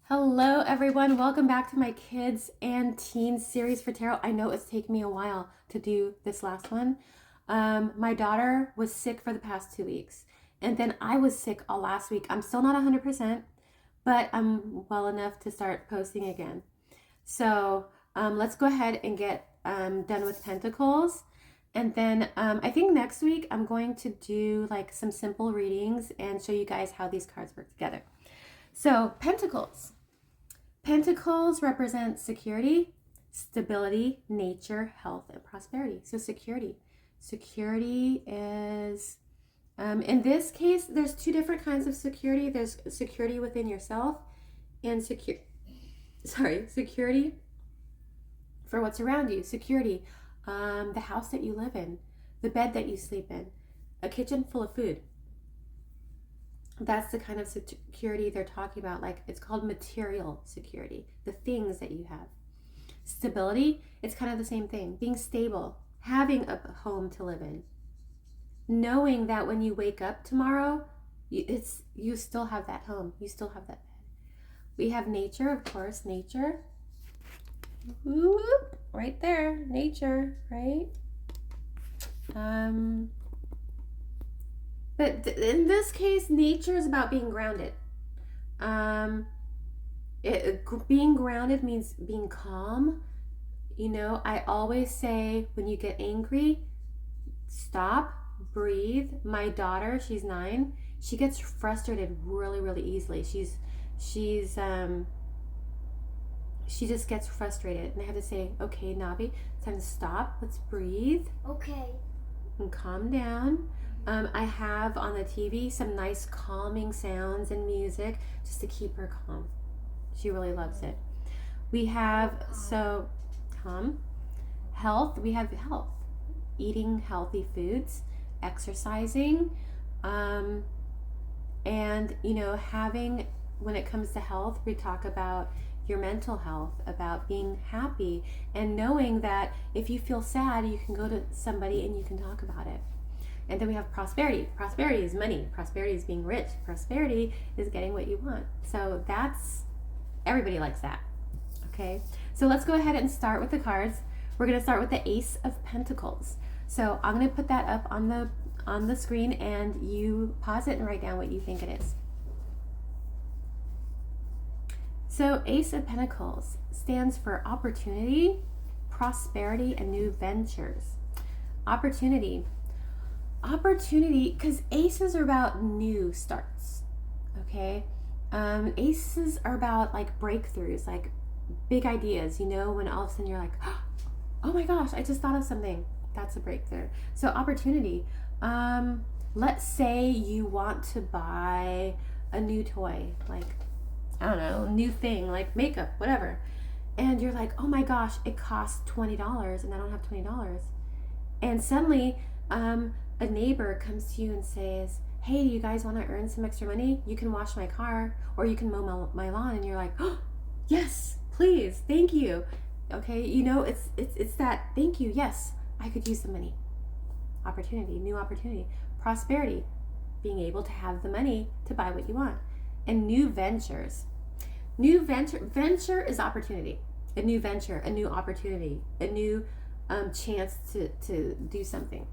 Hello everyone, welcome back to my kids and teens series for tarot. I know it's taken me a while to do this last one. My daughter was sick for the past 2 weeks, and then I was sick all last week. I'm still not 100%, but I'm well enough to start posting again. So let's go ahead and get done with Pentacles. And then I think next week I'm going to do like some simple readings and show you guys how these cards work together. So Pentacles. Pentacles represent security, stability, nature, health, and prosperity. So security. Security is, in this case, there's two different kinds of security. There's security within yourself and security for what's around you. Security, the house that you live in, the bed that you sleep in, a kitchen full of food. That's the kind of security they're talking about. Like, it's called material security, the things that you have. Stability, it's kind of the same thing. Being stable, having a home to live in, knowing that when you wake up tomorrow, you still have that home, you still have that bed. We have nature, of course, nature. Whoop, right there, nature, right? But in this case, nature is about being grounded. Being grounded means being calm. You know, I always say when you get angry, stop, breathe. My daughter, she's 9. She gets frustrated really, really easily. She just gets frustrated. And I have to say, okay, Navi, it's time to stop. Let's breathe. Okay. And calm down. I have on the TV some nice calming sounds and music just to keep her calm. She really loves it. We have, so calm. Health, we have health. Eating healthy foods, exercising, and, you know, having, when it comes to health, we talk about your mental health, about being happy, and knowing that if you feel sad, you can go to somebody and you can talk about it. And then we have prosperity. Prosperity is money. Prosperity is being rich. Prosperity is getting what you want. So that's, everybody likes that. Okay, so let's go ahead and start with the cards. We're going to start with the Ace of Pentacles. So I'm going to put that up on the screen, and you pause it and write down what you think it is. So Ace of Pentacles stands for opportunity, prosperity, and new ventures. Opportunity, because aces are about new starts. Okay, aces are about like breakthroughs, like big ideas. You know, when all of a sudden you're like, oh my gosh, I just thought of something. That's a breakthrough. So opportunity. Let's say you want to buy a new toy, like, I don't know, a new thing, like makeup, whatever. And you're like, oh my gosh, it costs $20 and I don't have $20. And suddenly, a neighbor comes to you and says, hey, do you guys want to earn some extra money? You can wash my car, or you can mow my lawn. And you're like, oh, yes, please, thank you. Okay, you know, it's that, thank you, yes, I could use some money. Opportunity, new opportunity. Prosperity, being able to have the money to buy what you want. And new ventures. Venture is opportunity. A new venture, a new opportunity, a new chance to do something.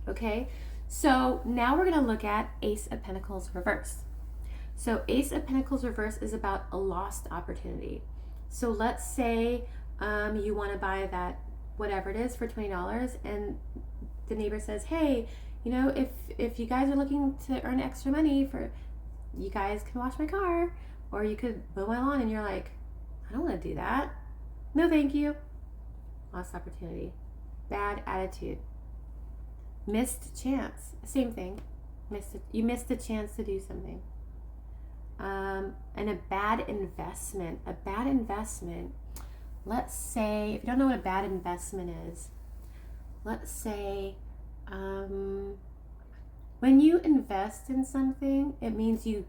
Okay, so now we're going to look at Ace of Pentacles reverse. So Ace of Pentacles reverse is about a lost opportunity. So let's say you want to buy that whatever it is for $20, and the neighbor says, hey, you know, if you guys are looking to earn extra money, for you guys can wash my car, or you could mow my lawn. And you're like, I don't want to do that. No, thank you. Lost opportunity. Bad attitude. Missed chance. Same thing. You missed a chance to do something. And a bad investment. A bad investment. Let's say, if you don't know what a bad investment is, let's say when you invest in something, it means you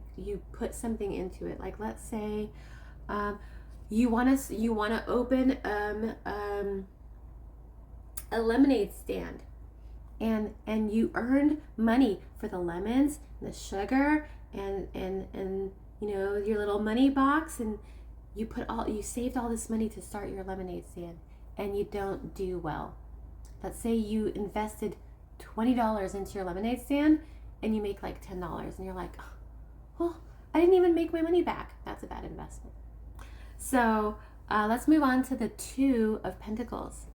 put something into it. Like, let's say you want to open a lemonade stand. And you earned money for the lemons, the sugar, and you know, your little money box, and you saved all this money to start your lemonade stand, and you don't do well. Let's say you invested $20 into your lemonade stand and you make like $10, and you're like, oh, well, I didn't even make my money back. That's a bad investment. So let's move on to the Two of Pentacles.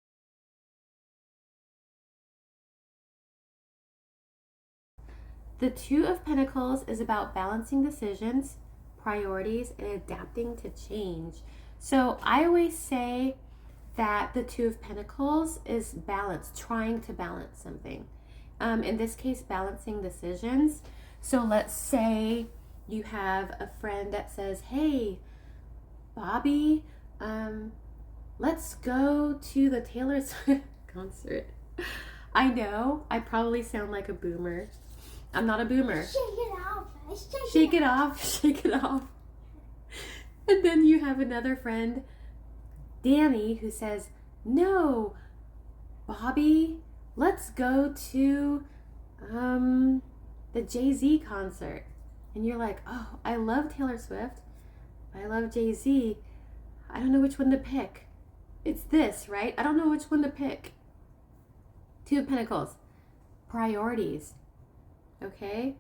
The Two of Pentacles is about balancing decisions, priorities, and adapting to change. So I always say that the Two of Pentacles is balance, trying to balance something. In this case, balancing decisions. So let's say you have a friend that says, hey, Bobby, let's go to the Taylor Swift concert. I know I probably sound like a boomer. I'm not a boomer. Shake it off. Shake it off. Shake it off. And then you have another friend, Danny, who says, no, Bobby, let's go to the Jay-Z concert. And you're like, oh, I love Taylor Swift. I love Jay-Z. I don't know which one to pick. It's this, right? I don't know which one to pick. Two of Pentacles. Priorities. Okay?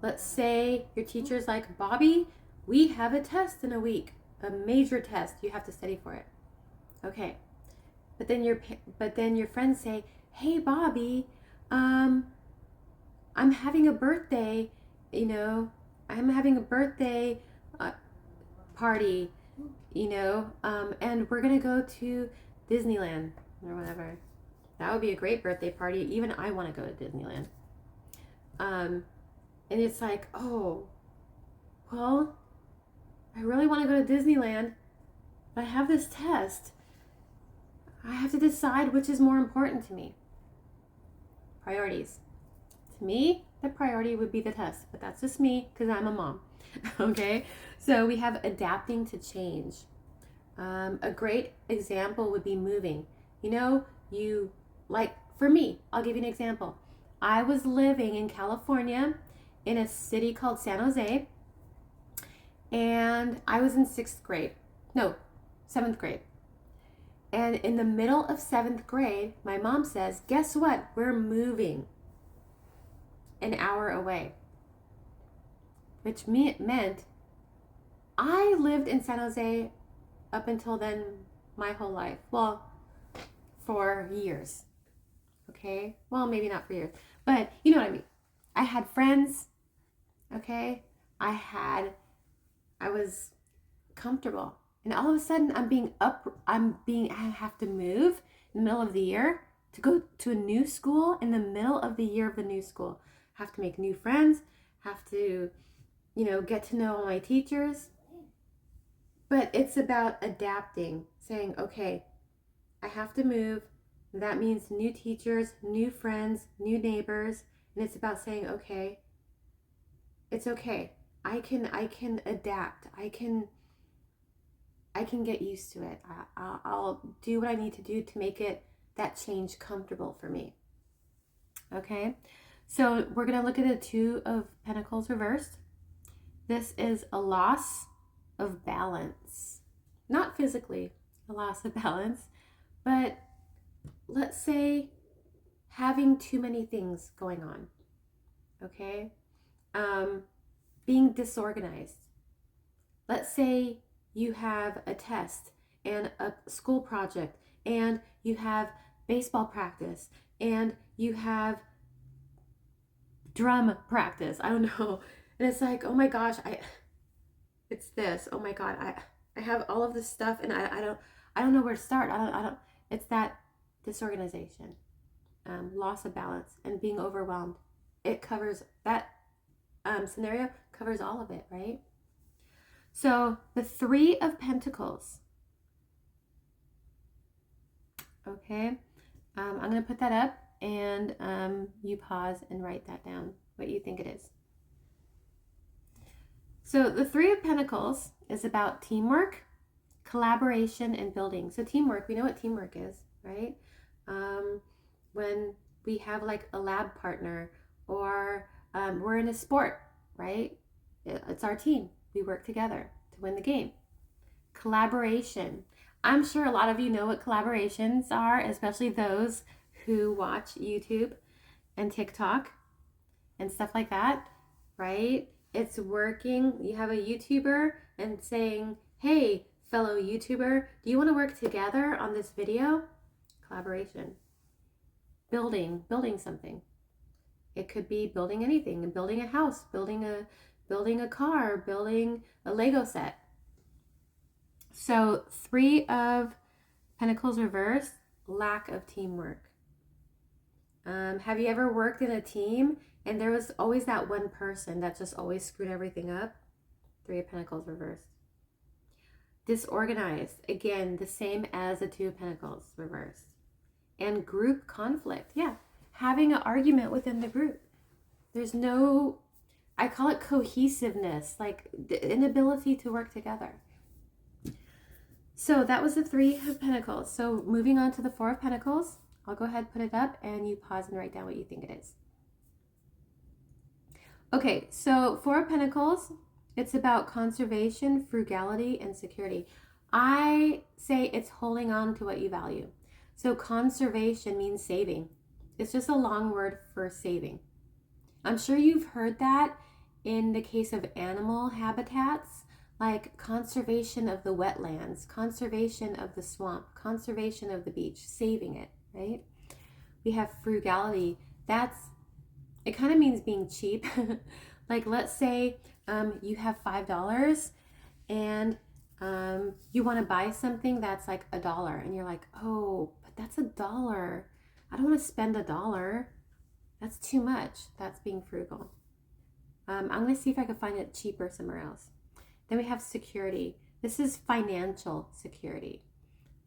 Let's say your teacher's like, Bobby, we have a test in a week. A major test. You have to study for it. Okay. But then your friends say, hey, Bobby, I'm having a birthday, you know, I'm having a birthday party, you know, and we're going to go to Disneyland or whatever. That would be a great birthday party. Even I want to go to Disneyland. And it's like, oh, well, I really want to go to Disneyland, but I have this test. I have to decide which is more important to me. Priorities. To me, the priority would be the test, but that's just me because I'm a mom. Okay, so we have adapting to change. A great example would be moving. You know, for me, I'll give you an example. I was living in California in a city called San Jose, and I was in 7th grade. And in the middle of 7th grade, my mom says, guess what? We're moving an hour away. Which meant I lived in San Jose up until then my whole life. Well, for years. Okay? Well, maybe not for years. But you know what I mean. I had friends. Okay? I was comfortable. And all of a sudden I have to move in the middle of the year to go to a new school in the middle of the year of the new school. Have to make new friends, have to, you know, get to know all my teachers. But it's about adapting, saying, okay, I have to move. That means new teachers, new friends, new neighbors. And it's about saying, okay, it's okay. I can adapt. I can get used to it. I'll do what I need to do to make that change comfortable for me. Okay, so we're going to look at the Two of Pentacles reversed. This is a loss of balance. Not physically a loss of balance, but let's say having too many things going on. Okay, being disorganized. Let's say you have a test and a school project, and you have baseball practice, and you have drum practice. I don't know. And it's like, oh my gosh, it's this. Oh my God, I have all of this stuff, and I don't know where to start. It's that disorganization, loss of balance, and being overwhelmed. It covers that scenario, covers all of it, right? So the Three of Pentacles. Okay, I'm going to put that up, and you pause and write that down, what you think it is. So the Three of Pentacles is about teamwork, collaboration, and building. So teamwork, we know what teamwork is, right? When we have like a lab partner, or we're in a sport right? It's our team. We work together to win the game. Collaboration. I'm sure a lot of you know what collaborations are, especially those who watch YouTube and TikTok and stuff like that, right? It's working. You have a YouTuber and saying, hey, fellow YouTuber, do you want to work together on this video? Collaboration. Building something. It could be building anything, building a house, building a car, building a Lego set. So 3 of Pentacles reversed, lack of teamwork. Have you ever worked in a team and there was always that one person that just always screwed everything up? 3 of Pentacles reversed. Disorganized, again, the same as the 2 of Pentacles reversed. And group conflict, yeah, having an argument within the group. There's no, I call it cohesiveness, like the inability to work together. So that was the 3 of Pentacles. So moving on to the 4 of Pentacles, I'll go ahead, put it up, and you pause and write down what you think it is. Okay, so 4 of Pentacles, it's about conservation, frugality, and security. I say it's holding on to what you value. So conservation means saving. It's just a long word for saving. I'm sure you've heard that in the case of animal habitats, like conservation of the wetlands, conservation of the swamp, conservation of the beach, saving it, right? We have frugality. It kind of means being cheap. Like, let's say you have $5 and you want to buy something that's like $1 and you're like, oh, but that's $1. I don't want to spend $1. That's too much. That's being frugal. I'm going to see if I can find it cheaper somewhere else. Then we have security. This is financial security.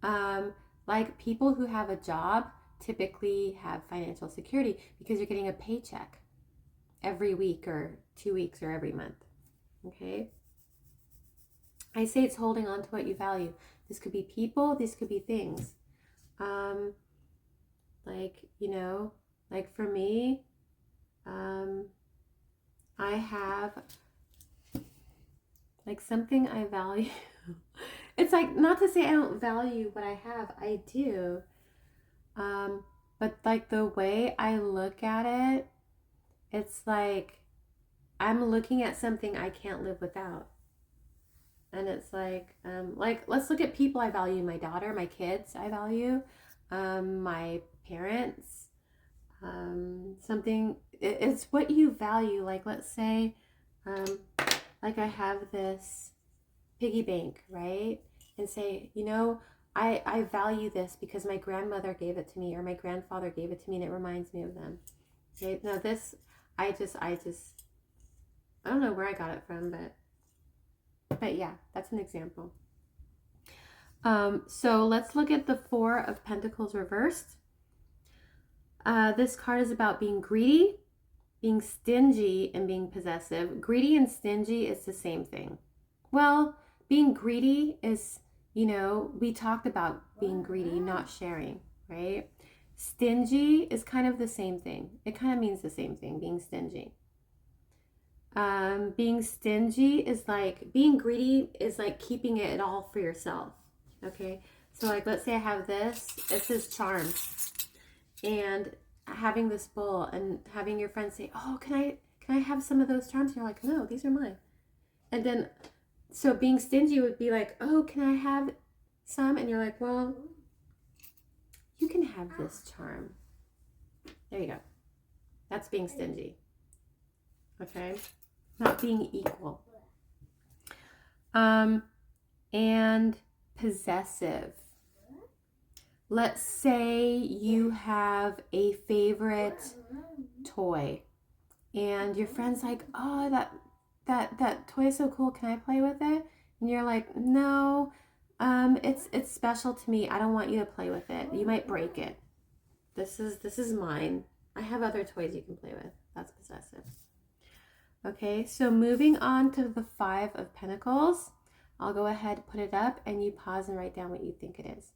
Like people who have a job typically have financial security because you're getting a paycheck every week or 2 weeks or every month. Okay? I say it's holding on to what you value. This could be people, this could be things. Like, you know, like for me, I have like something I value. It's like, not to say I don't value what I have, I do. But like the way I look at it, it's like I'm looking at something I can't live without. And it's like let's look at people I value. My daughter, my kids I value, my parents, something. It's what you value. Like, let's say, like I have this piggy bank, right? And say, you know, I value this because my grandmother gave it to me or my grandfather gave it to me and it reminds me of them. Okay, now this, I don't know where I got it from, but yeah, that's an example. So let's look at the 4 of Pentacles reversed. This card is about being greedy, being stingy, and being possessive. Greedy and stingy is the same thing. Well, being greedy is, you know, we talked about being greedy, not sharing, right? Stingy is kind of the same thing. It kind of means the same thing, being stingy. Being stingy is like, being greedy is like keeping it all for yourself. Okay, so like let's say I have this, it says charms, and having this bowl and having your friend say, oh, can I have some of those charms? And you're like, no, these are mine. And then, so being stingy would be like, oh, can I have some? And you're like, well, you can have this charm. There you go. That's being stingy. Okay, not being equal. And possessive. Let's say you have a favorite toy and your friend's like, oh, that toy is so cool, can I play with it? And you're like, no, it's special to me, I don't want you to play with it, you might break it. This is mine. I have other toys you can play with. That's possessive. Okay, so moving on to the 5 of Pentacles. I'll go ahead, put it up, and you pause and write down what you think it is.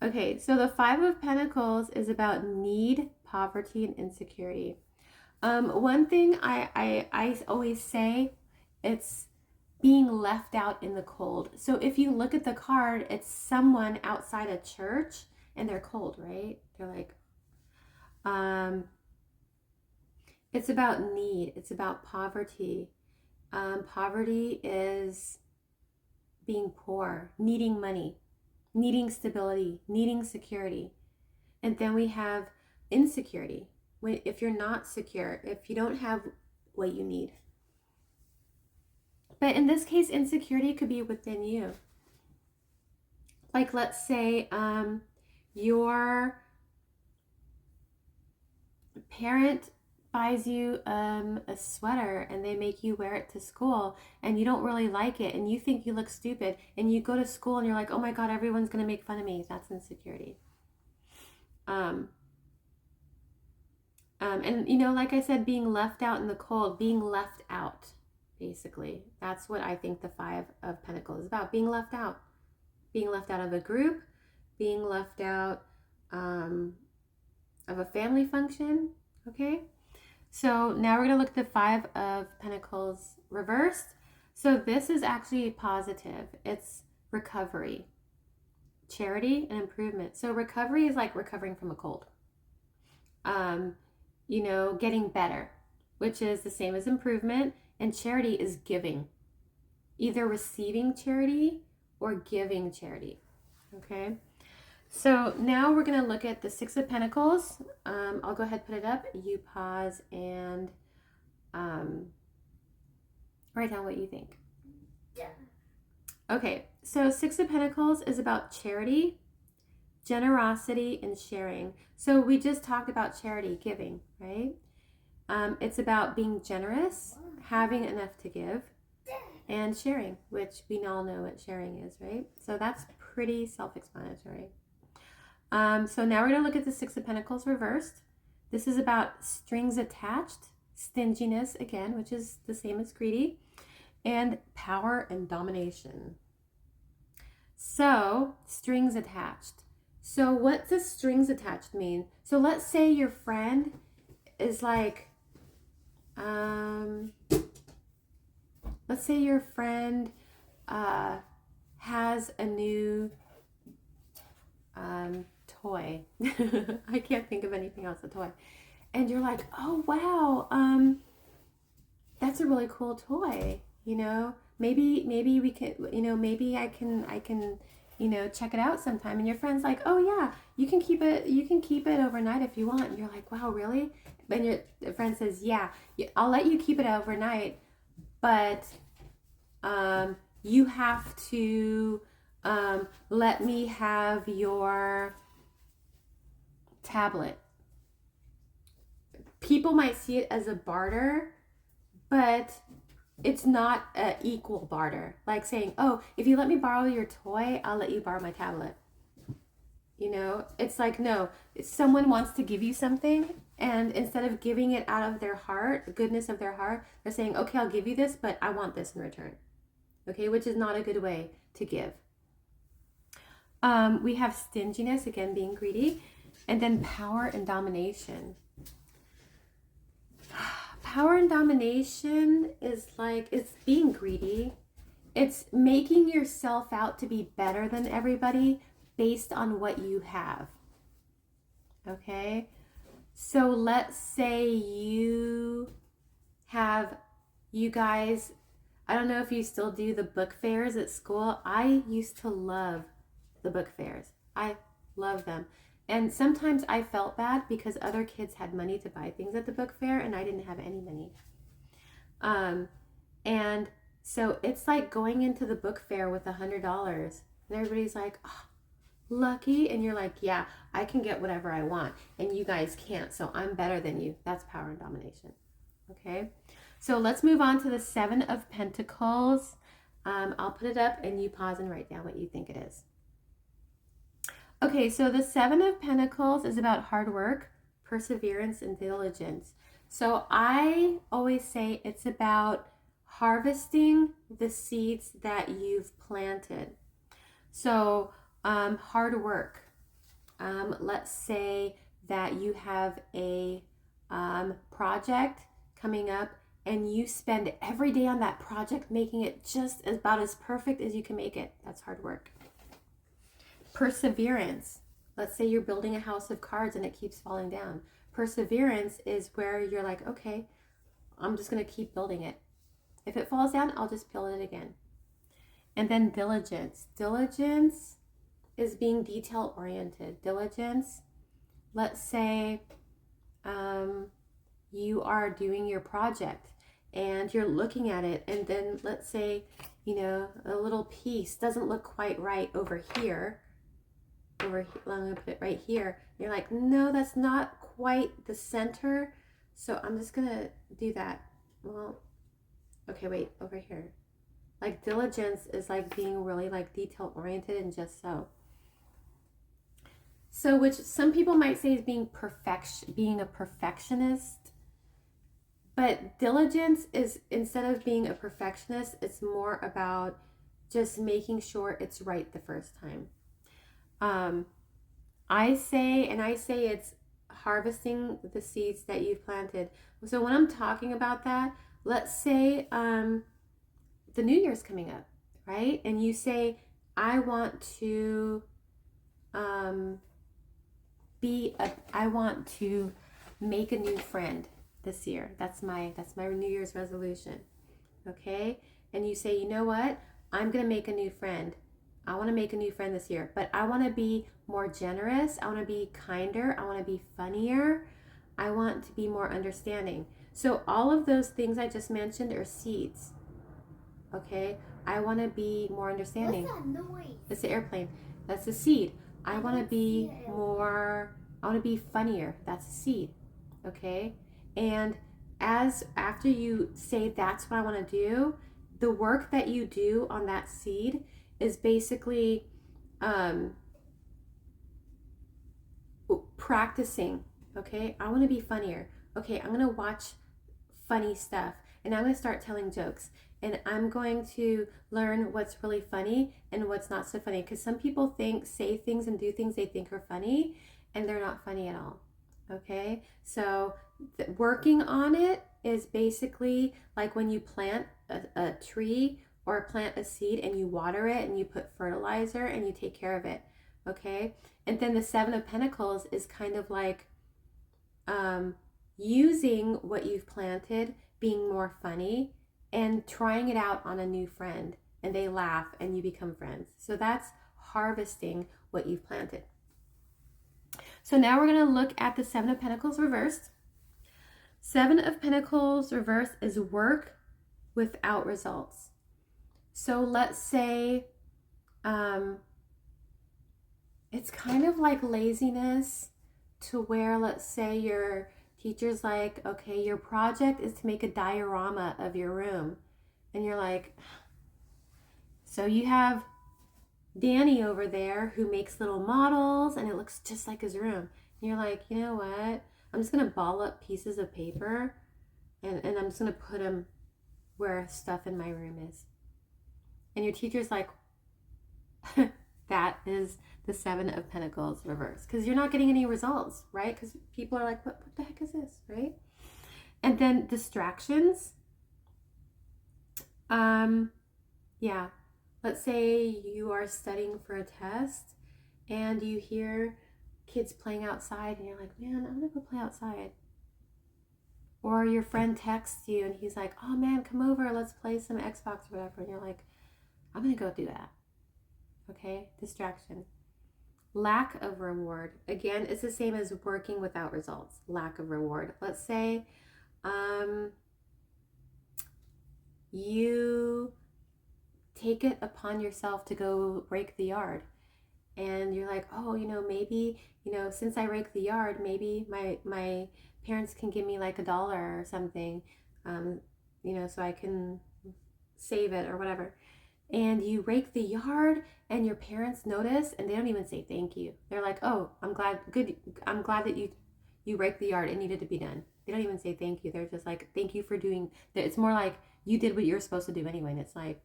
Okay, so the 5 of Pentacles is about need, poverty, and insecurity. One thing I always say, it's being left out in the cold. So if you look at the card, it's someone outside a church and they're cold, right? They're like, it's about need. It's about poverty. Poverty is being poor, needing money, needing stability, needing security. And then we have insecurity. If you're not secure, if you don't have what you need. But in this case, insecurity could be within you. Like, let's say your parent buys you a sweater and they make you wear it to school and you don't really like it and you think you look stupid and you go to school and you're like, oh my God, everyone's going to make fun of me. That's insecurity. And you know, like I said, being left out in the cold, being left out, basically. That's what I think the Five of Pentacles is about, being left out of a group, being left out of a family function, okay? So now we're going to look at the Five of Pentacles reversed. So this is actually positive. It's recovery, charity, and improvement. So recovery is like recovering from a cold. You know, getting better, which is the same as improvement. And charity is giving, either receiving charity or giving charity. Okay. So now we're going to look at the Six of Pentacles. I'll go ahead and put it up. You pause and write down what you think. Yeah. Okay. So Six of Pentacles is about charity, generosity, and sharing. So we just talked about charity, giving, right? It's about being generous, having enough to give, and sharing, which we all know what sharing is, right? So that's pretty self-explanatory. So now we're going to look at the Six of Pentacles reversed. This is about strings attached, stinginess again, which is the same as greedy, and power and domination. So strings attached. So what does strings attached mean? So let's say your friend is like, let's say your friend has a new toy. I can't think of anything else, a toy. And you're like, oh wow, that's a really cool toy. You know, maybe we could, you know, maybe I can, you know, check it out sometime. And your friend's like, oh yeah, you can keep it overnight if you want. And you're like, wow, really? And your friend says, yeah, I'll let you keep it overnight, but you have to let me have your tablet. People might see it as a barter, but it's not an equal barter. Like saying, oh, if you let me borrow your toy, I'll let you borrow my tablet. You know, it's like, no, someone wants to give you something, and instead of giving it out of their heart, the goodness of their heart, they're saying, okay, I'll give you this, but I want this in return. Okay, which is not a good way to give. We have stinginess, again, being greedy, and then power and domination. Power and domination is like, it's being greedy. It's making yourself out to be better than everybody based on what you have. Okay? So let's say you guys, I don't know if you still do the book fairs at school. I used to love the book fairs. I love them. And sometimes I felt bad because other kids had money to buy things at the book fair and I didn't have any money. And so it's like going into the book fair with $100 and everybody's like, oh, lucky. And you're like, yeah, I can get whatever I want and you guys can't. So I'm better than you. That's power and domination. Okay. So let's move on to the Seven of Pentacles. I'll put it up and you pause and write down what you think it is. Okay, so the Seven of Pentacles is about hard work, perseverance, and diligence. So I always say it's about harvesting the seeds that you've planted. So hard work. Let's say that you have a project coming up, and you spend every day on that project making it just about as perfect as you can make it. That's hard work. Perseverance. Let's say you're building a house of cards and it keeps falling down. Perseverance is where you're like, okay, I'm just going to keep building it. If it falls down, I'll just build it again. And then diligence. Diligence is being detail oriented. Diligence, let's say you are doing your project and you're looking at it, and then let's say, you know, a little piece doesn't look quite right over here. I'm going to put it right here. You're like, no, that's not quite the center. So I'm just going to do that. Well, okay, wait, over here. Like diligence is like being really like detail oriented and just so. So which some people might say is being a perfectionist. But diligence is, instead of being a perfectionist, it's more about just making sure it's right the first time. I say it's harvesting the seeds that you've planted. So when I'm talking about that, let's say the New Year's coming up, right? And you say, I want to make a new friend this year. That's my New Year's resolution. Okay? And you say, you know what? I'm going to make a new friend. I want to make a new friend this year, but I want to be more generous. I want to be kinder. I want to be funnier. I want to be more understanding. So all of those things I just mentioned are seeds. Okay? I want to be more understanding. What's that noise? It's the airplane. That's a seed. I want to be funnier. That's a seed. Okay? And after you say that's what I want to do, the work that you do on that seed is basically practicing. Okay, I want to be funnier. Okay, I'm going to watch funny stuff, and I'm going to start telling jokes, and I'm going to learn what's really funny and what's not so funny, because some people say things and do things they think are funny, and they're not funny at all. Okay, so working on it is basically like when you plant a tree or plant a seed and you water it and you put fertilizer and you take care of it. Okay, and then the Seven of Pentacles is kind of like using what you've planted, being more funny, and trying it out on a new friend, and they laugh and you become friends. So that's harvesting what you've planted. So now we're going to look at the Seven of Pentacles reversed. Seven of Pentacles reversed is work without results. So let's say it's kind of like laziness, to where, let's say your teacher's like, okay, your project is to make a diorama of your room. And you're like, so you have Danny over there who makes little models and it looks just like his room. And you're like, you know what? I'm just going to ball up pieces of paper and I'm just going to put them where stuff in my room is. And your teacher's like, that is the Seven of Pentacles reversed, because you're not getting any results, right? Because people are like, what the heck is this, right? And then distractions. Yeah. Let's say you are studying for a test and you hear kids playing outside and you're like, man, I'm gonna go play outside. Or your friend texts you and he's like, oh man, come over, let's play some Xbox or whatever. And you're like, I'm gonna go do that. Okay, distraction. Lack of reward. Again, it's the same as working without results. Lack of reward. Let's say you take it upon yourself to go rake the yard. And you're like, oh, maybe, since I rake the yard, maybe my parents can give me like $1 or something, so I can save it or whatever. And you rake the yard and your parents notice and they don't even say thank you. They're like, oh, I'm glad that you raked the yard. It needed to be done. They don't even say thank you. They're just like, thank you for doing that. It's more like you did what you're supposed to do anyway. And it's like,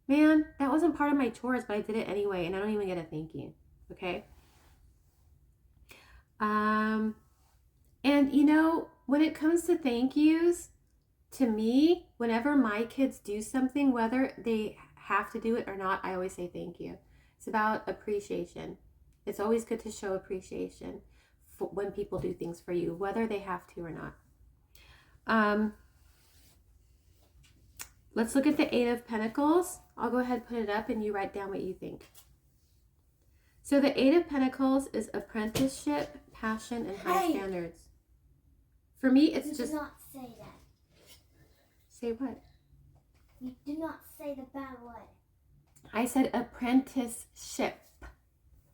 man, that wasn't part of my chores, but I did it anyway. And I don't even get a thank you. Okay. And when it comes to thank yous, to me, whenever my kids do something, whether they have to do it or not, I always say thank you. It's about appreciation. It's always good to show appreciation when people do things for you, whether they have to or not. Let's look at the Eight of Pentacles. I'll go ahead and put it up and you write down what you think. So the Eight of Pentacles is apprenticeship, passion, and high standards. For me, it's just... You do not say that. Say what? You do not say the bad word. I said apprenticeship.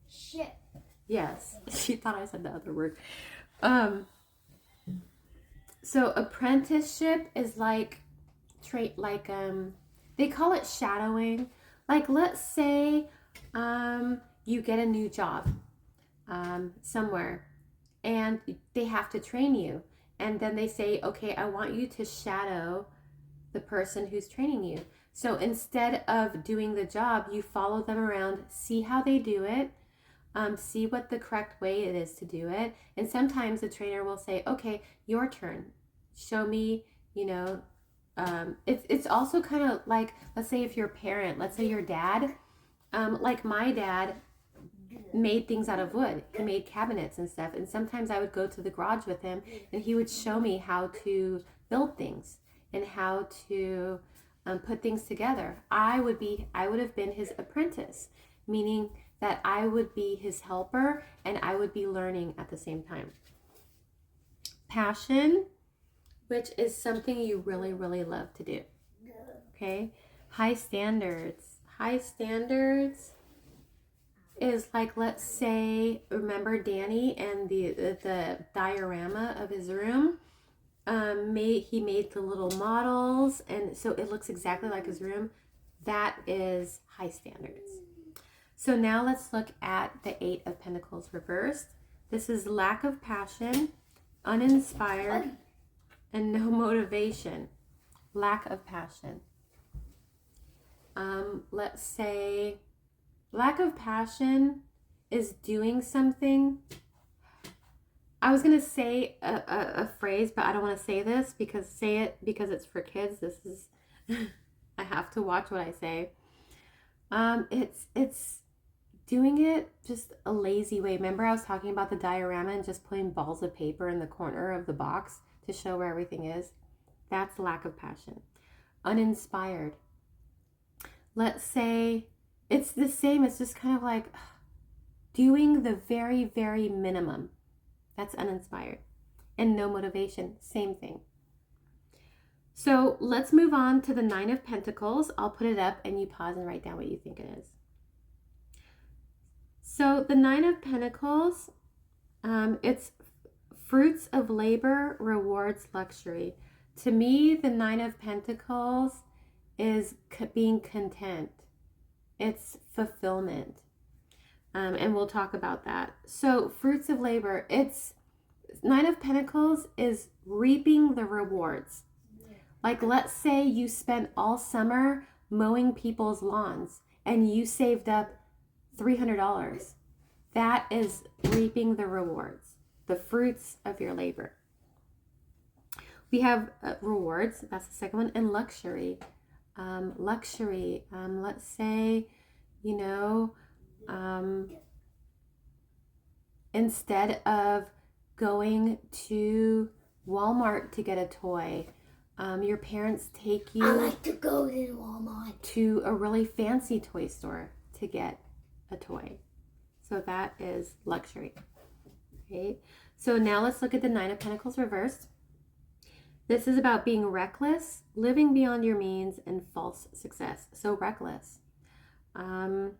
Ship. Yes. She thought I said the other word. So apprenticeship is like they call it shadowing. Like, let's say you get a new job somewhere and they have to train you, and then they say, okay, I want you to shadow the person who's training you. So instead of doing the job, you follow them around, see how they do it, see what the correct way it is to do it. And sometimes the trainer will say, okay, your turn, show me, you know. It's also kind of like, let's say if you're a parent, let's say your dad, like my dad made things out of wood. He made cabinets and stuff, and sometimes I would go to the garage with him and he would show me how to build things and how to put things together. I would have been his apprentice, meaning that I would be his helper and I would be learning at the same time. Passion, which is something you really, really love to do. Okay? High standards. High standards is like, let's say, remember Danny and the diorama of his room? He made the little models, and so it looks exactly like his room. That is high standards. So now let's look at the Eight of Pentacles reversed. This is lack of passion, uninspired, and no motivation. Lack of passion. Let's say lack of passion is doing something. I was going to say a phrase, but I don't want to say this because it's for kids. This is, I have to watch what I say. It's doing it just a lazy way. Remember I was talking about the diorama and just putting balls of paper in the corner of the box to show where everything is? That's lack of passion. Uninspired. Let's say it's the same. It's just kind of like doing the very, very minimum. That's uninspired. And no motivation. Same thing. So let's move on to the Nine of Pentacles. I'll put it up and you pause and write down what you think it is. So the Nine of Pentacles, it's fruits of labor, rewards luxury. To me, the Nine of Pentacles is being content. It's fulfillment. And we'll talk about that. So fruits of labor, it's Nine of Pentacles is reaping the rewards. Like, let's say you spent all summer mowing people's lawns and you saved up $300. That is reaping the rewards, the fruits of your labor. We have rewards, that's the second one, and luxury. Luxury, let's say, you know, instead of going to Walmart to get a toy, your parents take you I like to go to Walmart to a really fancy toy store to get a toy. So that is luxury. Okay. So now let's look at the Nine of Pentacles reversed. This is about being reckless, living beyond your means, and false success. So reckless. When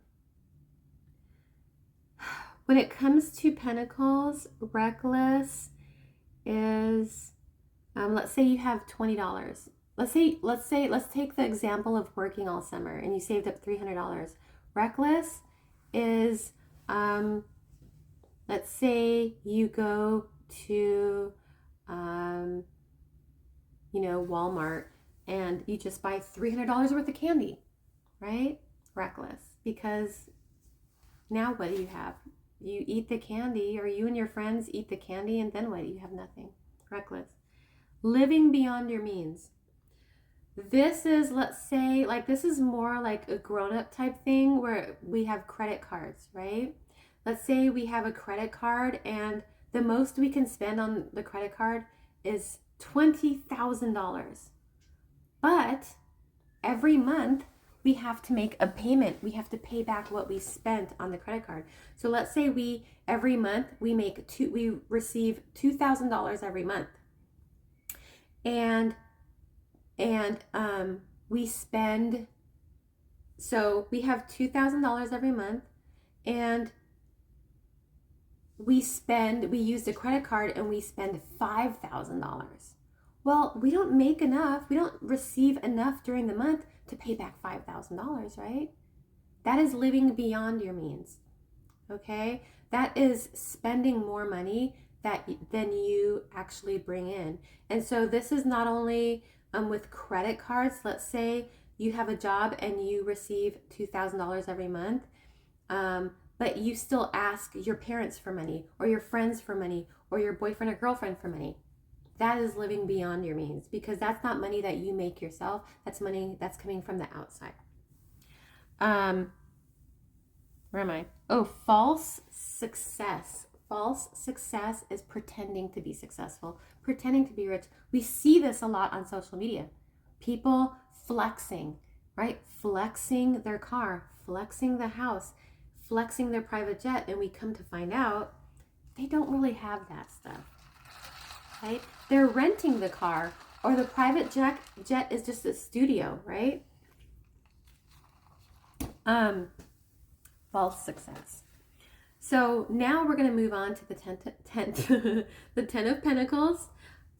it comes to Pentacles, reckless is, let's say you have $20. Let's take the example of working all summer and you saved up $300. Reckless is, let's say you go to, Walmart and you just buy $300 worth of candy, right? Reckless, because now what do you have? You eat the candy, or you and your friends eat the candy, and then what? You have nothing. Reckless. living beyond your means. This is, let's say, like this is more like a grown-up type thing where we have credit cards, right? Let's say we have a credit card and the most we can spend on the credit card is $20,000. But every month we have to make a payment. We have to pay back what we spent on the credit card. So let's say every month we receive $2,000 every month. And we spend, so we have $2,000 every month, and we use the credit card and we spend $5,000. Well, we don't make enough, we don't receive enough during the month to pay back $5,000, right? That is living beyond your means, okay? That is spending more money than you actually bring in. And so this is not only with credit cards. Let's say you have a job and you receive $2,000 every month, but you still ask your parents for money, or your friends for money, or your boyfriend or girlfriend for money. That is living beyond your means, because that's not money that you make yourself. That's money that's coming from the outside. Where am I? Oh, false success. False success is pretending to be successful, pretending to be rich. We see this a lot on social media. People flexing, right? Flexing their car, flexing the house, flexing their private jet, and we come to find out they don't really have that stuff, right? They're renting the car, or the private jet is just a studio, right? False success. So now we're going to move on to the the 10 of Pentacles.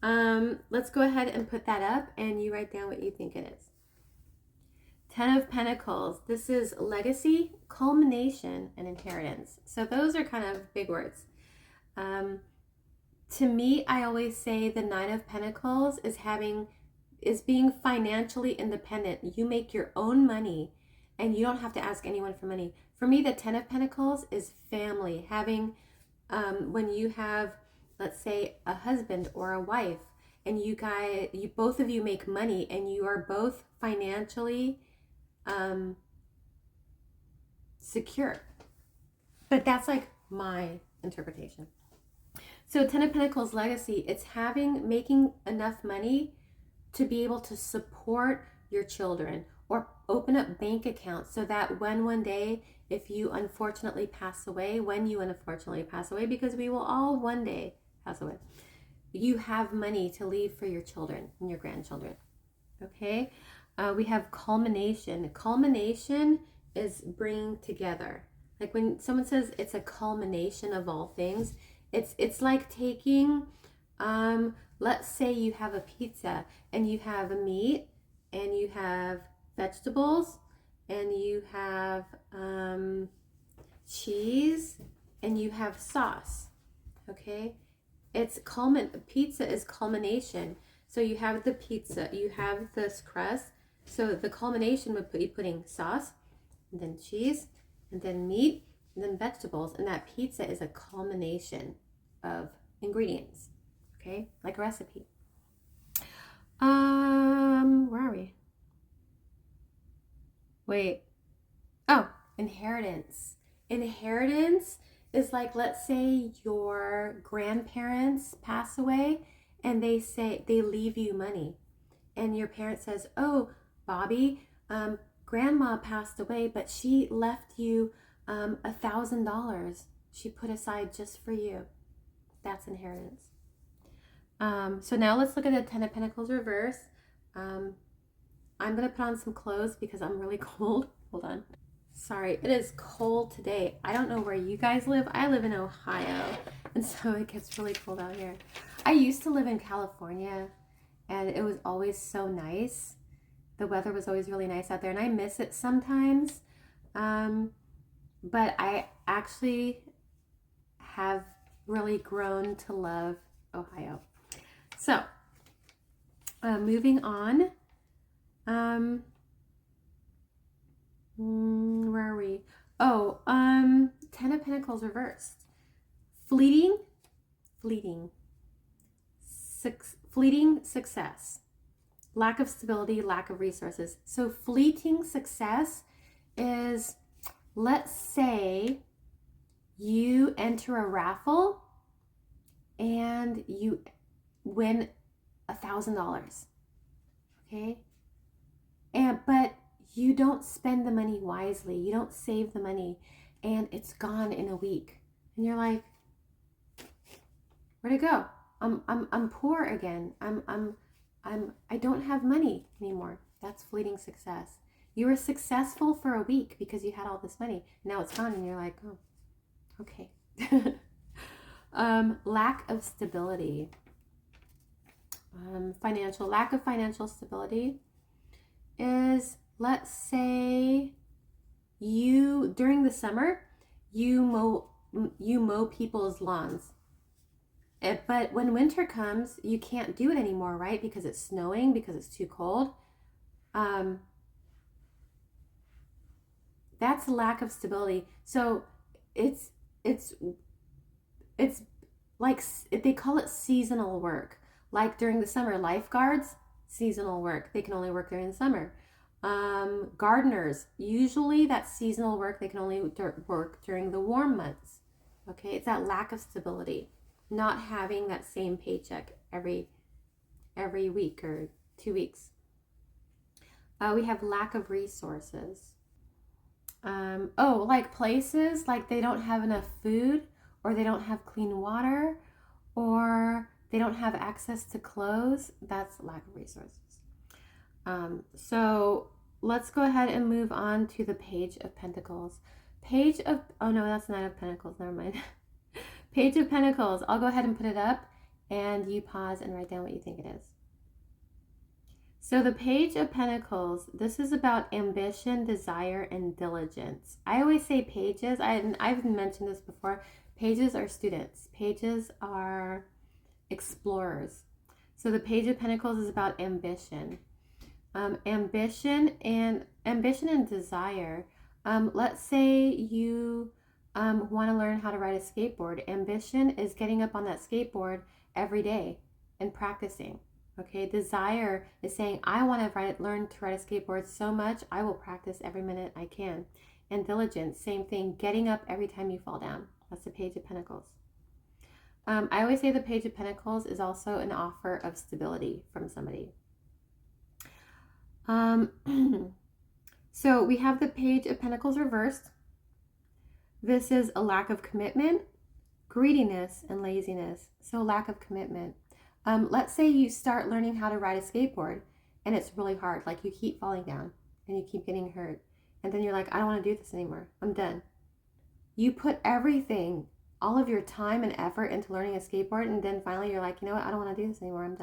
Let's go ahead and put that up, and you write down what you think it is. 10 of Pentacles. This is legacy, culmination, and inheritance. So those are kind of big words. To me, I always say the 9 of Pentacles is being financially independent. You make your own money, and you don't have to ask anyone for money. For me, the 10 of Pentacles is family. Having, when you have, let's say, a husband or a wife, and you both of you make money, and you are both financially secure. But that's like my interpretation. So 10 of Pentacles legacy, it's making enough money to be able to support your children, or open up bank accounts, so that when one day, if you unfortunately pass away, because we will all one day pass away, you have money to leave for your children and your grandchildren. Okay. We have culmination. Culmination is bringing together. Like when someone says it's a culmination of all things, it's like taking, let's say you have a pizza, and you have a meat, and you have vegetables, and you have cheese, and you have sauce. Okay, pizza is culmination. So you have the pizza, you have this crust. So the culmination would be putting sauce, and then cheese, and then meat, and then vegetables, and that pizza is a culmination of ingredients. Okay, like a recipe. Where are we? Wait. Oh, inheritance. Inheritance is like, let's say your grandparents pass away, and they leave you money, and your parent says, "Oh, Bobby, grandma passed away, but she left you $1,000. She put aside just for you." That's inheritance. So now let's look at the 10 of Pentacles reverse. I'm going to put on some clothes because I'm really cold. Hold on. Sorry, it is cold today. I don't know where you guys live. I live in Ohio, and so it gets really cold out here. I used to live in California, and it was always so nice. The weather was always really nice out there, and I miss it sometimes. But I actually have really grown to love Ohio. So, moving on. Where are we? Oh, 10 of Pentacles reversed. Fleeting. fleeting success, lack of stability, lack of resources. So fleeting success is, let's say you enter a raffle and you win $1,000, okay? But you don't spend the money wisely. You don't save the money, and it's gone in a week. And you're like, where'd it go? I'm poor again. I don't have money anymore. That's fleeting success. You were successful for a week because you had all this money. Now it's gone, and you're like, oh, okay. Lack of stability. Lack of financial stability is, let's say you, during the summer, you mow people's lawns. But when winter comes, you can't do it anymore, right? Because it's snowing, because it's too cold. That's lack of stability. So it's like, they call it seasonal work. Like during the summer, lifeguards, seasonal work. They can only work during the summer. Gardeners, usually that's seasonal work. They can only work during the warm months. Okay, it's that lack of stability, not having that same paycheck every week or 2 weeks. We have lack of resources. Like places, like they don't have enough food, or they don't have clean water, or they don't have access to clothes. That's lack of resources. So let's go ahead and move on to the Page of Pentacles. Oh no, that's Knight of Pentacles, never mind. Page of Pentacles, I'll go ahead and put it up, and you pause and write down what you think it is. So the Page of Pentacles, this is about ambition, desire, and diligence. I always say pages, I've mentioned this before, pages are students. Pages are explorers. So the Page of Pentacles is about ambition. Ambition and desire. Let's say you want to learn how to ride a skateboard. Ambition is getting up on that skateboard every day and practicing. Okay, desire is saying, I want to learn to ride a skateboard so much, I will practice every minute I can. And diligence, same thing, getting up every time you fall down. That's the Page of Pentacles. I always say the Page of Pentacles is also an offer of stability from somebody. So we have the Page of Pentacles reversed. This is a lack of commitment, greediness, and laziness. So lack of commitment. Let's say you start learning how to ride a skateboard and it's really hard. Like you keep falling down and you keep getting hurt. And then you're like, I don't want to do this anymore. I'm done. You put everything, all of your time and effort into learning a skateboard, and then finally you're like, you know what? I don't want to do this anymore. I'm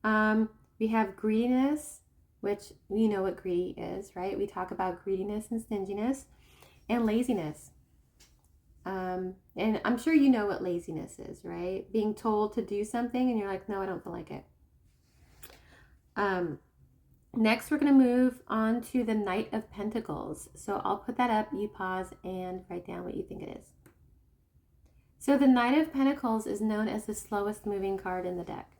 done. We have greediness, which you know what greedy is, right? We talk about greediness and stinginess, and laziness. And I'm sure you know what laziness is, right? Being told to do something and you're like, no, I don't feel like it. Next, we're going to move on to the Knight of Pentacles. So I'll put that up, you pause, and write down what you think it is. So the Knight of Pentacles is known as the slowest moving card in the deck.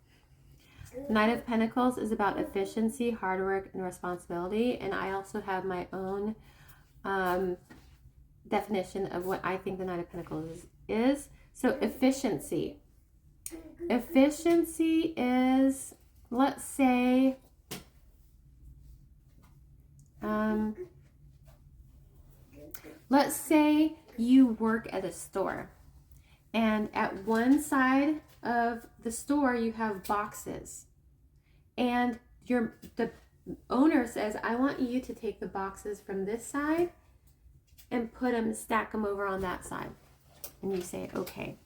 Knight of Pentacles is about efficiency, hard work, and responsibility. And I also have my own definition of what I think the Knight of Pentacles is. So efficiency. Efficiency is, let's say, you work at a store, and at one side of the store you have boxes, and the owner says, I want you to take the boxes from this side and stack them over on that side. And you say, okay.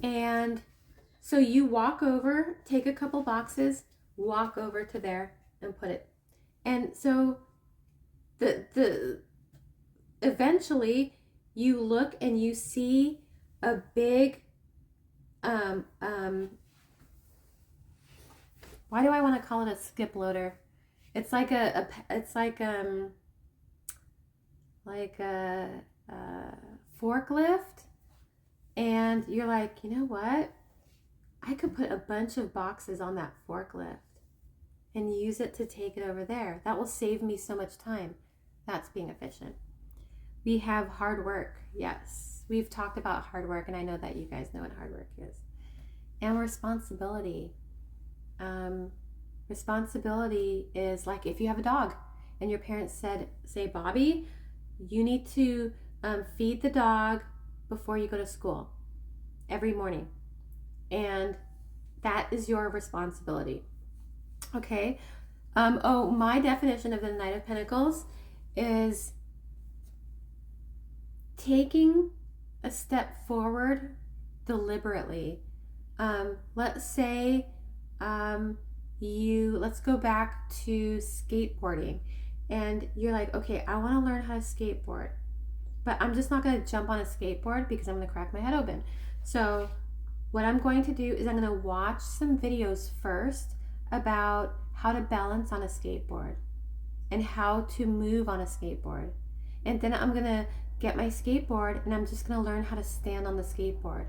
And so you walk over, take a couple boxes, walk over to there and put it. And so eventually you look and you see a big, why do I want to call it a skip loader? It's like a forklift, and you're like, you know what? I could put a bunch of boxes on that forklift and use it to take it over there. That will save me so much time. That's being efficient. We have hard work. Yes, we've talked about hard work, and I know that you guys know what hard work is. And responsibility. Responsibility is like if you have a dog and your parents say, Bobby, you need to feed the dog before you go to school every morning. And that is your responsibility. Okay. My definition of the Knight of Pentacles is taking a step forward deliberately. Let's say let's go back to skateboarding, and you're like, okay, I want to learn how to skateboard, but I'm just not going to jump on a skateboard because I'm going to crack my head open. So what I'm going to do is I'm going to watch some videos first about how to balance on a skateboard and how to move on a skateboard. And then I'm going to get my skateboard and I'm just going to learn how to stand on the skateboard.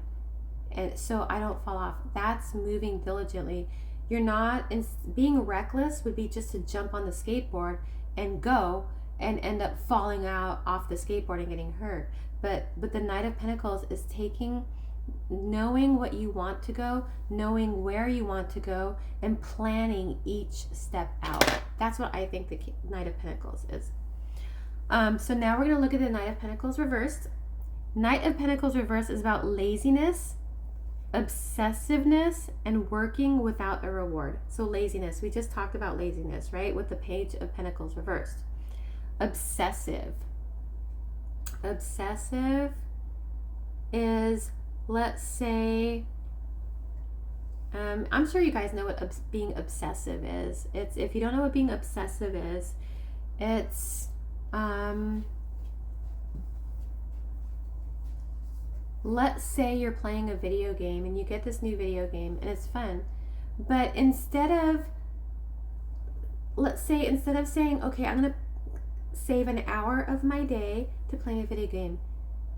And so I don't fall off. That's moving diligently. You're not, being reckless would be just to jump on the skateboard and go and end up falling out off the skateboard and getting hurt. But the Knight of Pentacles is knowing what you want to go, knowing where you want to go, and planning each step out. That's what I think the Knight of Pentacles is. So now we're going to look at the Knight of Pentacles reversed. Knight of Pentacles reversed is about laziness, obsessiveness, and working without a reward. So laziness, we just talked about laziness, right? With the Page of Pentacles reversed. Obsessive is, let's say, I'm sure you guys know what being obsessive is. It's, if you don't know what being obsessive is, it's let's say you're playing a video game and you get this new video game and it's fun, but instead of saying, okay, I'm gonna save an hour of my day to play a video game,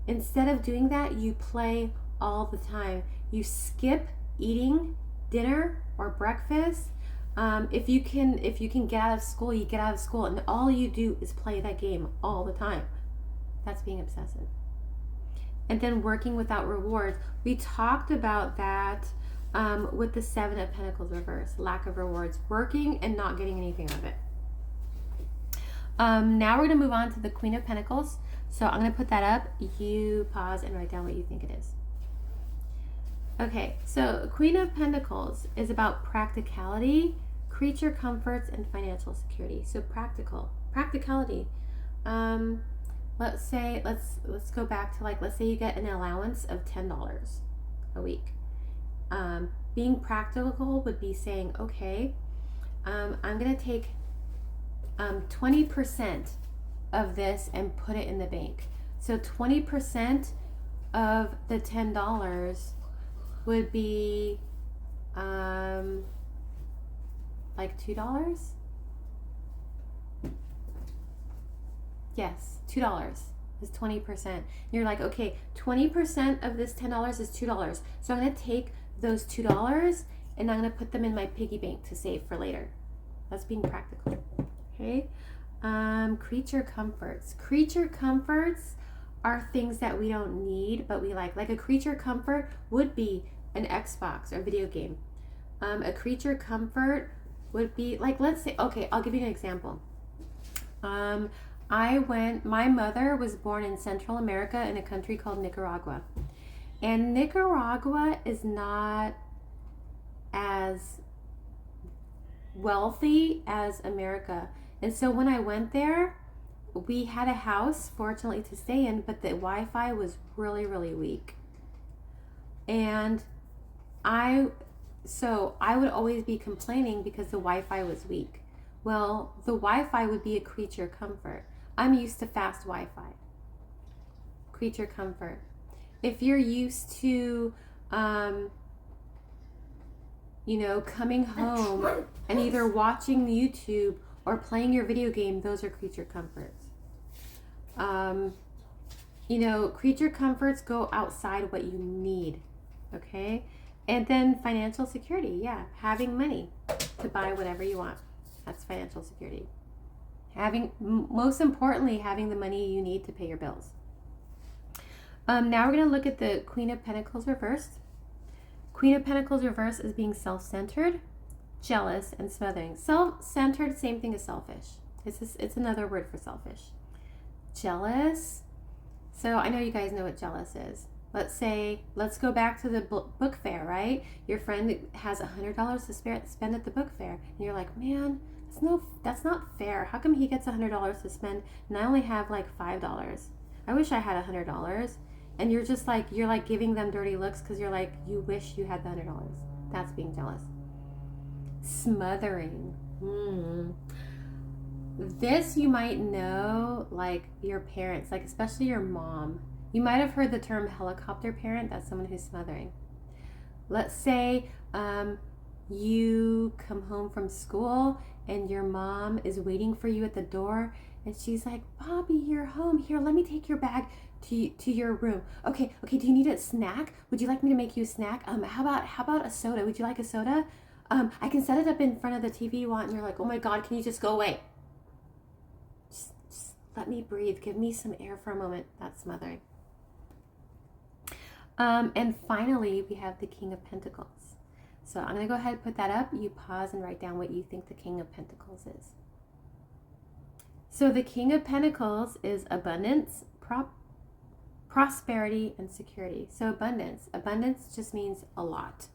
instead of doing that, you play all the time. You skip eating dinner or breakfast. If you can get out of school, you get out of school, and all you do is play that game all the time. That's being obsessive. And then working without rewards. We talked about that with the Seven of Pentacles reverse, lack of rewards, working and not getting anything out of it. Now we're going to move on to the Queen of Pentacles. So I'm going to put that up. You pause and write down what you think it is. Okay, so Queen of Pentacles is about practicality, creature comforts, and financial security. So practicality. Let's go back to, like, let's say you get an allowance of $10 a week. Being practical would be saying, okay, I'm going to take 20% of this and put it in the bank. So 20% of the $10 would be like $2. Yes, $2 is 20%. You're like, okay, 20% of this $10 is $2. So I'm going to take those $2 and I'm going to put them in my piggy bank to save for later. That's being practical. Okay. Creature comforts. Creature comforts are things that we don't need, but we like. Like a creature comfort would be an Xbox or video game. A creature comfort would be like, let's say, okay, I'll give you an example. My mother was born in Central America in a country called Nicaragua. And Nicaragua is not as wealthy as America. And so when I went there, we had a house, fortunately, to stay in, but the Wi-Fi was really, really weak. And I would always be complaining because the Wi-Fi was weak. Well, the Wi-Fi would be a creature comfort. I'm used to fast Wi-Fi. Creature comfort. If you're used to, coming home and either watching YouTube or playing your video game, those are creature comforts. Creature comforts go outside what you need, okay? And then financial security. Yeah, having money to buy whatever you want. That's financial security. Most importantly, having the money you need to pay your bills. Now we're going to look at the Queen of Pentacles reversed. Queen of Pentacles reversed is being self-centered, jealous, and smothering. Self-centered, same thing as selfish. It's another word for selfish. Jealous. So I know you guys know what jealous is. Let's go back to the book fair, right? Your friend has $100 to spend at the book fair, and you're like, man, that's not fair. How come he gets $100 to spend, and I only have like $5? I wish I had $100. And you're just like, giving them dirty looks because you're like, you wish you had the $100. That's being jealous. Smothering. This you might know, like your parents, like especially your mom. You might have heard the term helicopter parent. That's someone who's smothering. Let's say you come home from school and your mom is waiting for you at the door, and she's like, Bobby, you're home. Here, let me take your bag to your room. Okay, do you need a snack? Would you like me to make you a snack? How about a soda? Would you like a soda? I can set it up in front of the TV you want. And you're like, oh my God, can you just go away? Just let me breathe. Give me some air for a moment. That's smothering. And finally, we have the King of Pentacles. So I'm going to go ahead and put that up. You pause and write down what you think the King of Pentacles is. So the King of Pentacles is abundance, prosperity, and security. So abundance just means a lot.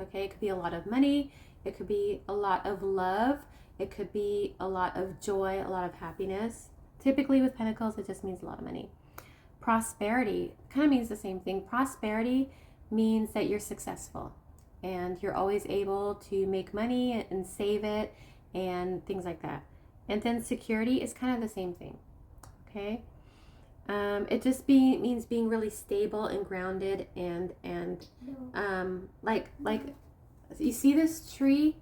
Okay, it could be a lot of money, it could be a lot of love, it could be a lot of joy, a lot of happiness. Typically with Pentacles, it just means a lot of money. Prosperity kind of means the same thing. Prosperity means that you're successful and you're always able to make money and save it and things like that. And then security is kind of the same thing. Okay. It just means being really stable and grounded and like you see this tree,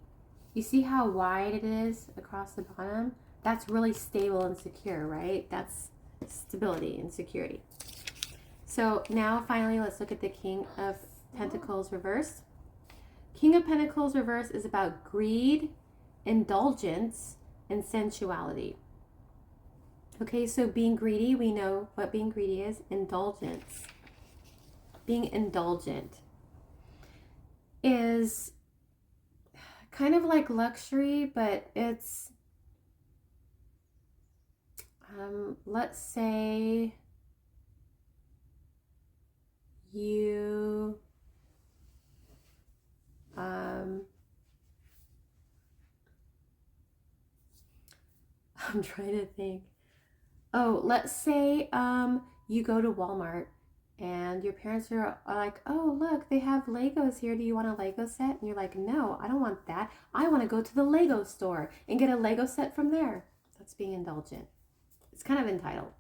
you see how wide it is across the bottom? That's really stable and secure, right? That's stability and security. So now finally let's look at the King of Pentacles reversed. King of Pentacles reversed is about greed, indulgence, and sensuality. Okay, so being greedy, we know what being greedy is. Indulgence. Being indulgent is kind of like luxury, but it's, let's say you, I'm trying to think. Oh, let's say you go to Walmart and your parents are like, oh, look, they have Legos here. Do you want a Lego set? And you're like, no, I don't want that. I want to go to the Lego store and get a Lego set from there. That's being indulgent. It's kind of entitled.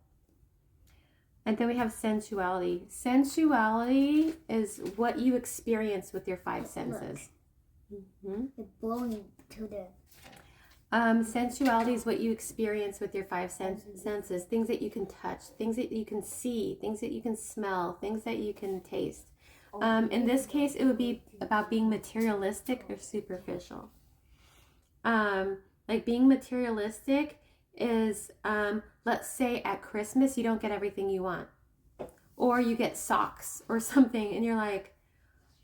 And then we have sensuality. Sensuality is what you experience with your five senses. Mm-hmm. It's blowing to the... Sensuality is what you experience with your five senses. Things that you can touch, things that you can see, things that you can smell, things that you can taste. In this case, it would be about being materialistic or superficial. Like being materialistic is, let's say at Christmas, you don't get everything you want. Or you get socks or something and you're like,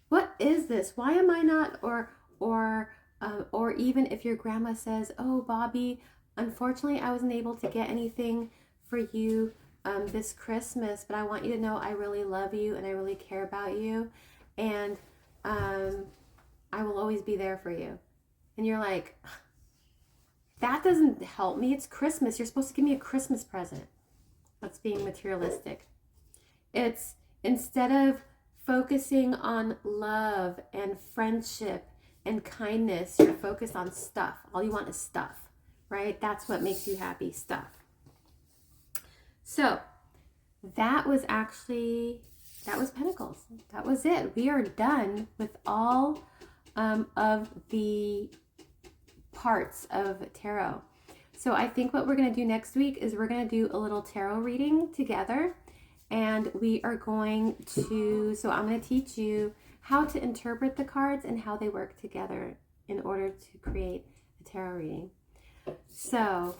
what is this? Why am I not? Or even if your grandma says, oh, Bobby, unfortunately, I wasn't able to get anything for you this Christmas, but I want you to know I really love you and I really care about you. And I will always be there for you. And you're like, that doesn't help me. It's Christmas. You're supposed to give me a Christmas present. That's being materialistic. It's instead of focusing on love and friendship and kindness, you're focused on stuff. All you want is stuff, right? That's what makes you happy, stuff. So that was Pentacles. That was it. We are done with all of the parts of tarot. So I think what we're going to do next week is we're going to do a little tarot reading together. And we are going to, so I'm going to teach you how to interpret the cards and how they work together in order to create a tarot reading. So,